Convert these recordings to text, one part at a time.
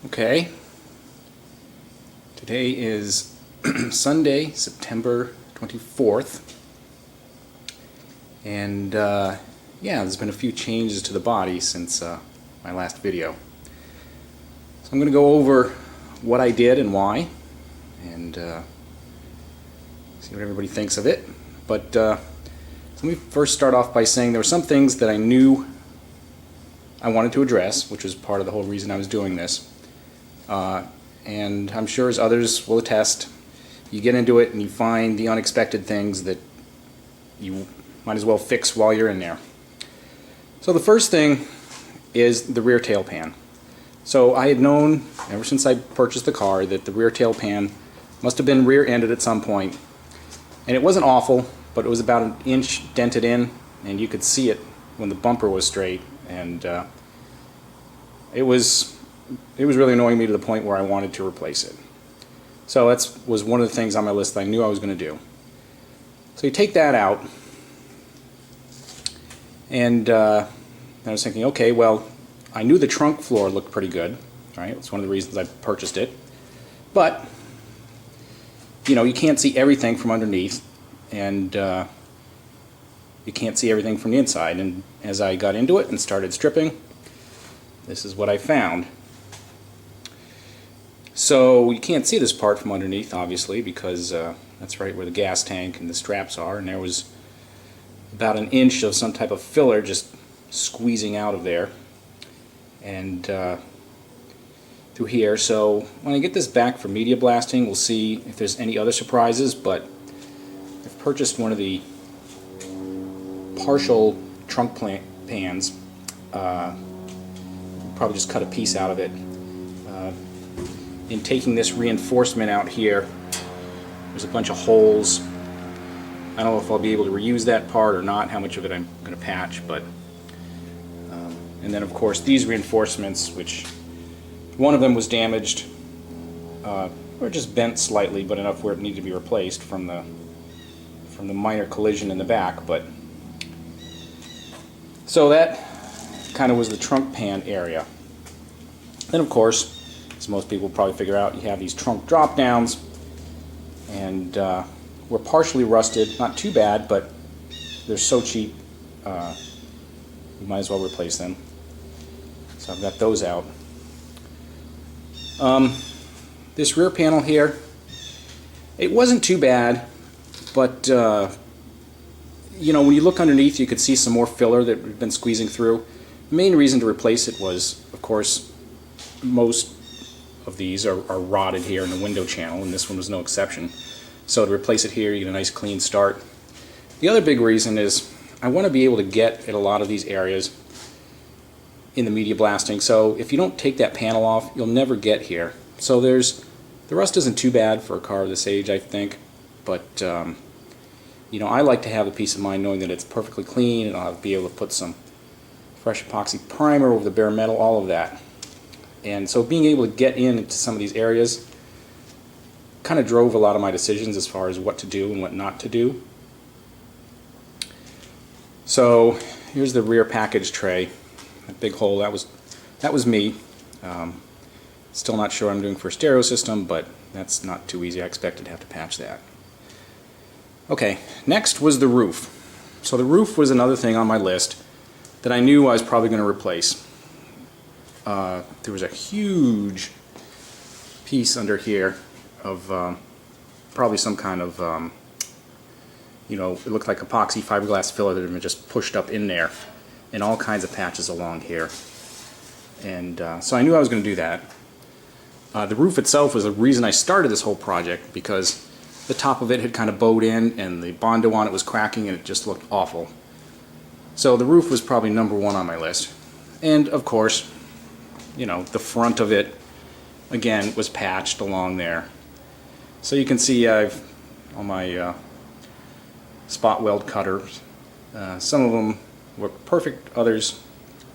Okay, today is Sunday, September 24th, and yeah, there's been a few changes to the body since my last video. So I'm going to go over what I did and why, and see what everybody thinks of it. But so let me first start off by saying there were some things that I knew I wanted to address, which was part of the whole reason I was doing this. And I'm sure, as others will attest, you get into it and you find the unexpected things that you might as well fix while you're in there. So the first thing is the rear tail pan. So I had known ever since I purchased the car that the rear tail pan must have been rear-ended at some point. And it wasn't awful, but it was about an inch dented in, and you could see it when the bumper was straight. And it was really annoying me to the point where I wanted to replace it. So that was one of the things on my list that I knew I was going to do. So you take that out, and I was thinking, okay, well, I knew the trunk floor looked pretty good. Right? It's one of the reasons I purchased it. But you know, you can't see everything from underneath, and you can't see everything from the inside. And as I got into it and started stripping, this is what I found. So you can't see this part from underneath, obviously, because that's right where the gas tank and the straps are, and there was about an inch of some type of filler just squeezing out of there and through here. So when I get this back for media blasting, we'll see if there's any other surprises, but I've purchased one of the partial trunk pans. Probably just cut a piece out of it. In taking this reinforcement out here, there's a bunch of holes. I don't know if I'll be able to reuse that part or not, how much of it I'm going to patch, but and then of course these reinforcements, which one of them was damaged or just bent slightly, but enough where it needed to be replaced from the minor collision in the back. But so that kind of was the trunk pan area. Then of course, as most people probably figure out, you have these trunk drop downs, and we're partially rusted, not too bad, but they're so cheap you might as well replace them. So I've got those out. This rear panel here, it wasn't too bad, but you know, when you look underneath, you could see some more filler that had been squeezing through. The main reason to replace it was, of course, most of these are rotted here in the window channel, and this one was no exception. So to replace it here, you get a nice clean start. The other big reason is I want to be able to get at a lot of these areas in the media blasting. So if you don't take that panel off, you'll never get here. So the rust isn't too bad for a car of this age, I think, but you know, I like to have the peace of mind knowing that it's perfectly clean, and I'll be able to put some fresh epoxy primer over the bare metal, all of that. And so being able to get into some of these areas kind of drove a lot of my decisions as far as what to do and what not to do. So here's the rear package tray. That big hole, that was me. Still not sure what I'm doing for a stereo system, but that's not too easy. I expected to have to patch that. Okay, next was the roof. So the roof was another thing on my list that I knew I was probably going to replace. There was a huge piece under here of probably some kind of, you know, it looked like epoxy fiberglass filler that had been just pushed up in there, and all kinds of patches along here. And so I knew I was going to do that. The roof itself was the reason I started this whole project, because the top of it had kind of bowed in, and the Bondo on it was cracking, and it just looked awful. So the roof was probably number one on my list. And of course, you know, the front of it, again, was patched along there. So you can see I've, on my spot weld cutters, some of them were perfect, others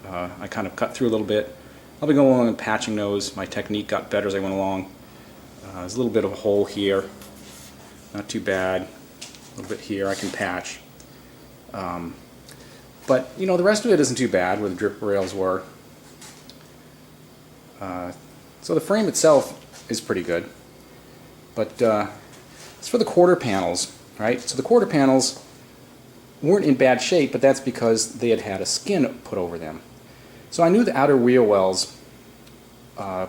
I kind of cut through a little bit. I'll be going along and patching those. My technique got better as I went along. There's a little bit of a hole here, not too bad. A little bit here I can patch. But you know, the rest of it isn't too bad where the drip rails were. So the frame itself is pretty good, but it's for the quarter panels, right? So the quarter panels weren't in bad shape, but that's because they had had a skin put over them. So I knew the outer wheel wells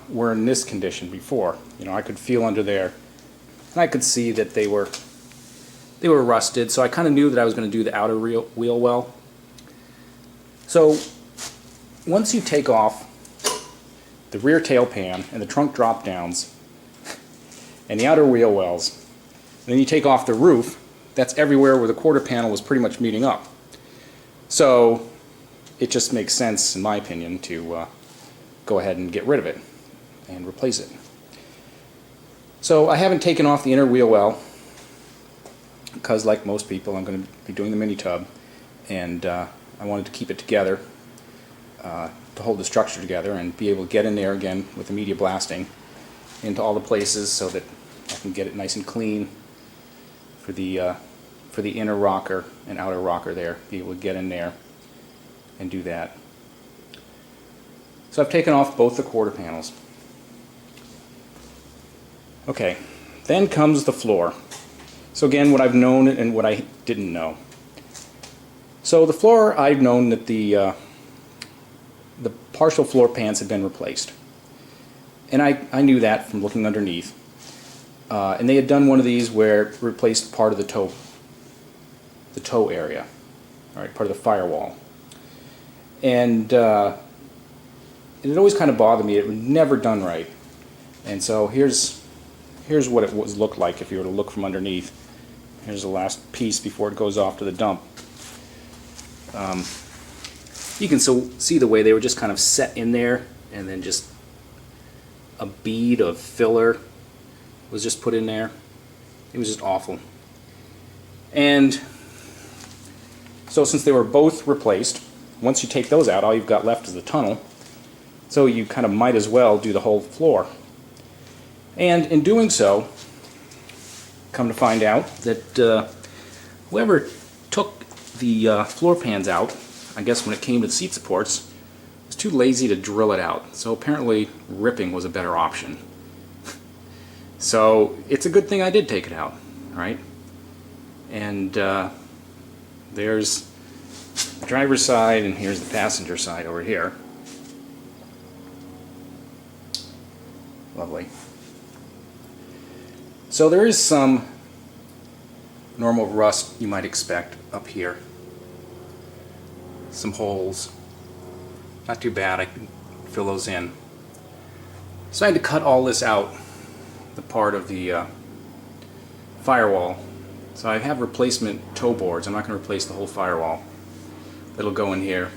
were in this condition before. You know, I could feel under there, and I could see that they were rusted. So I kind of knew that I was going to do the outer wheel well. So once you take off the rear tail pan and the trunk drop downs and the outer wheel wells, and then you take off the roof, that's everywhere where the quarter panel was pretty much meeting up. So it just makes sense, in my opinion, to go ahead and get rid of it and replace it. So I haven't taken off the inner wheel well because, like most people, I'm going to be doing the mini tub, and I wanted to keep it together, to hold the structure together and be able to get in there again with the media blasting into all the places so that I can get it nice and clean for the inner rocker and outer rocker there, be able to get in there and do that. So I've taken off both the quarter panels. Okay, then comes the floor. So again, what I've known and what I didn't know. So the floor, I've known that the partial floor pans had been replaced. And I knew that from looking underneath. And they had done one of these where it replaced part of the toe area, all right, part of the firewall. And it always kind of bothered me. It was never done right. And so here's what it looked like if you were to look from underneath. Here's the last piece before it goes off to the dump. You can still see the way they were just kind of set in there, and then just a bead of filler was just put in there. It was just awful. And so since they were both replaced, once you take those out, all you've got left is the tunnel. So you kind of might as well do the whole floor. And in doing so, come to find out that whoever took the floor pans out, I guess when it came to the seat supports, was too lazy to drill it out. So apparently ripping was a better option. So it's a good thing I did take it out, right? And there's the driver's side, and here's the passenger side over here. Lovely. So there is some normal rust you might expect up here. Some holes. Not too bad, I can fill those in. So I had to cut all this out, the part of the firewall. So I have replacement toe boards. I'm not going to replace the whole firewall. It'll go in here.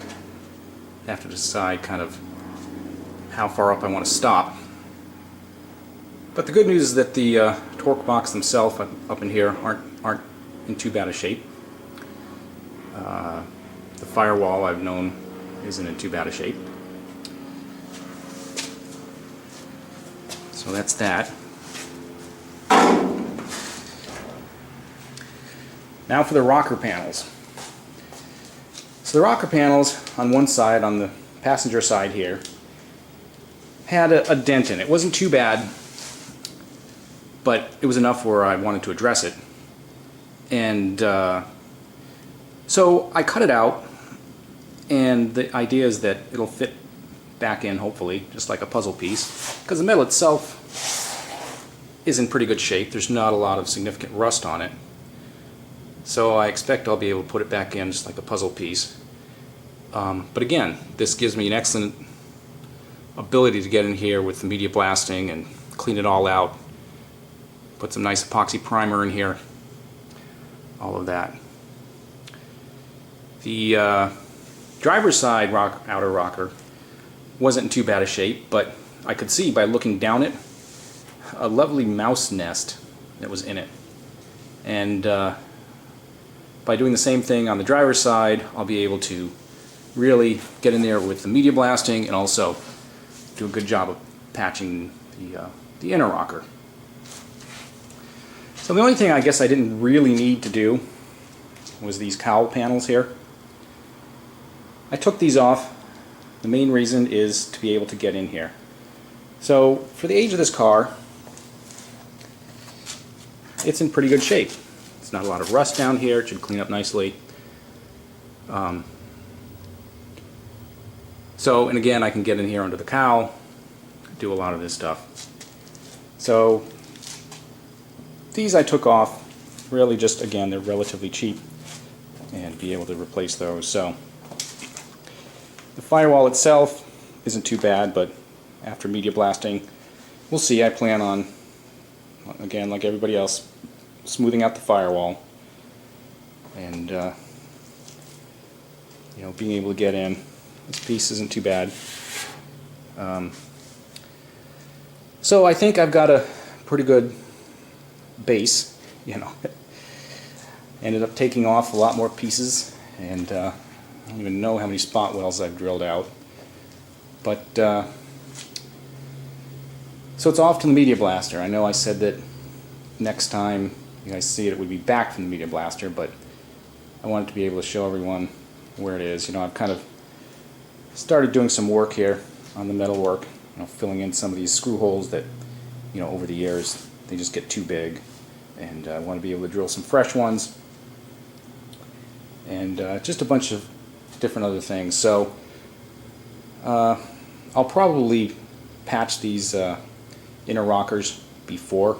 I have to decide kind of how far up I want to stop. But the good news is that the torque box themselves up in here aren't in too bad a shape. The firewall I've known isn't in too bad a shape. So that's that. Now for the rocker panels. So the rocker panels on one side, on the passenger side here, had a dent in it. It wasn't too bad, but it was enough where I wanted to address it. And so I cut it out, and the idea is that it'll fit back in, hopefully, just like a puzzle piece, because the metal itself is in pretty good shape. There's not a lot of significant rust on it. So I expect I'll be able to put it back in just like a puzzle piece. But again, this gives me an excellent ability to get in here with the media blasting and clean it all out. Put some nice epoxy primer in here. All of that. The driver's side outer rocker wasn't in too bad a shape, but I could see by looking down it a lovely mouse nest that was in it. And by doing the same thing on the driver's side, I'll be able to really get in there with the media blasting and also do a good job of patching the inner rocker. So the only thing I guess I didn't really need to do was these cowl panels here. I took these off. The main reason is to be able to get in here. So for the age of this car, it's in pretty good shape. It's not a lot of rust down here. It should clean up nicely. And again, I can get in here under the cowl, do a lot of this stuff. So these I took off really just, again, they're relatively cheap, and be able to replace those. So the firewall itself isn't too bad, but after media blasting, we'll see. I plan on, again, like everybody else, smoothing out the firewall and being able to get in. This piece isn't too bad. So I think I've got a pretty good base. Ended up taking off a lot more pieces, and I don't even know how many spot welds I've drilled out. But so it's off to the media blaster. I know I said that next time you guys see it, it would be back from the media blaster, but I wanted to be able to show everyone where it is. I've kind of started doing some work here on the metal work, filling in some of these screw holes that, over the years they just get too big, and I want to be able to drill some fresh ones, and just a bunch of different other things. So I'll probably patch these inner rockers before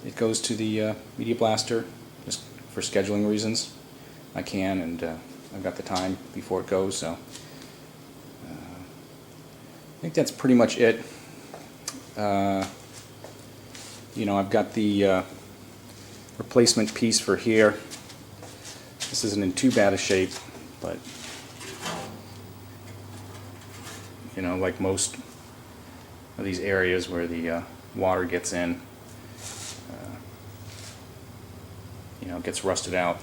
it goes to the media blaster, just for scheduling reasons. I can, and I've got the time before it goes, so I think that's pretty much it. I've got the replacement piece for here. This isn't in too bad a shape, but like most of these areas where the water gets in, it gets rusted out.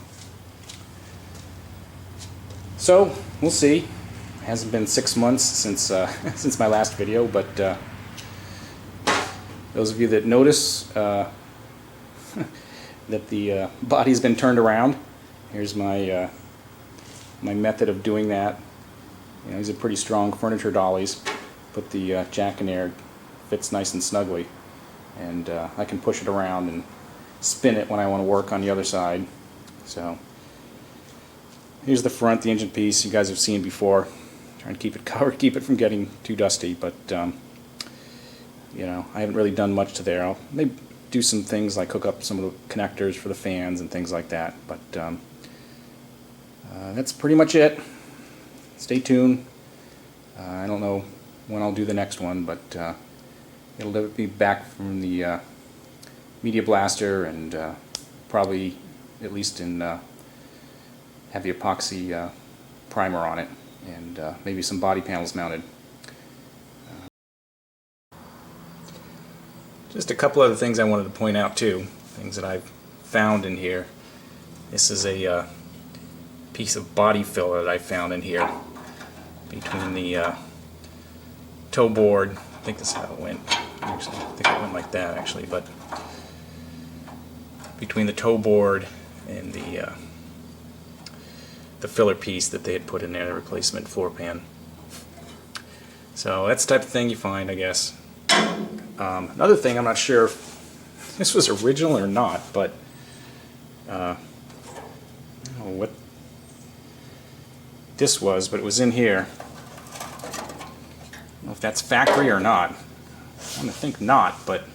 So we'll see. It hasn't been 6 months since since my last video, but those of you that notice that the body's been turned around, here's my my method of doing that. These are pretty strong furniture dollies, but the jack and air fits nice and snugly, and I can push it around and spin it when I want to work on the other side. So here's the front, the engine piece you guys have seen before. Trying to keep it covered, keep it from getting too dusty, but I haven't really done much to there. I'll maybe do some things like hook up some of the connectors for the fans and things like that, but that's pretty much it. Stay tuned. I don't know when I'll do the next one, but it'll be back from the media blaster, and probably at least in have the epoxy primer on it, and maybe some body panels mounted. Just a couple other things I wanted to point out too, things that I've found in here. This is a piece of body filler that I found in here between the toe board. I think this is how it went. Actually, I think it went like that actually, but between the toe board and the filler piece that they had put in there, the replacement floor pan. So that's the type of thing you find, I guess. Another thing, I'm not sure if this was original or not, but I don't know what this was, but it was in here. I don't know if that's factory or not. I'm gonna think not, but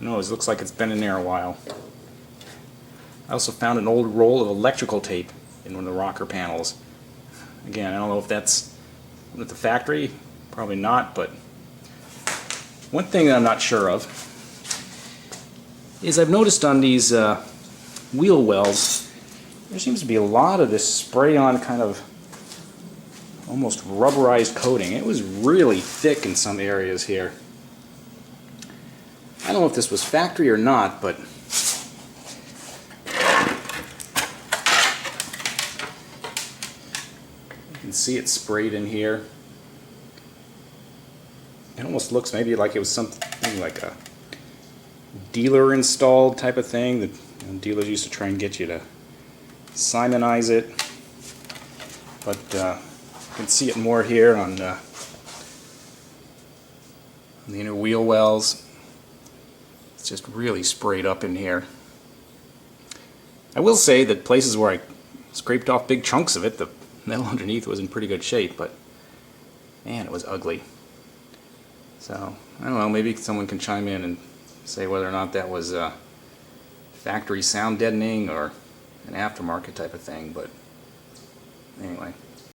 no, it looks like it's been in there a while. I also found an old roll of electrical tape in one of the rocker panels. Again, I don't know if that's at the factory, probably not, but one thing that I'm not sure of is I've noticed on these wheel wells, there seems to be a lot of this spray-on kind of almost rubberized coating. It was really thick in some areas here. I don't know if this was factory or not, but you can see it sprayed in here. It almost looks maybe like it was something like a dealer installed type of thing that dealers used to try and get you to Simonize it. But you can see it more here on The inner wheel wells, it's just really sprayed up in here. I will say that places where I scraped off big chunks of it, the metal underneath was in pretty good shape, but man, it was ugly. So, I don't know, maybe someone can chime in and say whether or not that was factory sound deadening or an aftermarket type of thing, but anyway.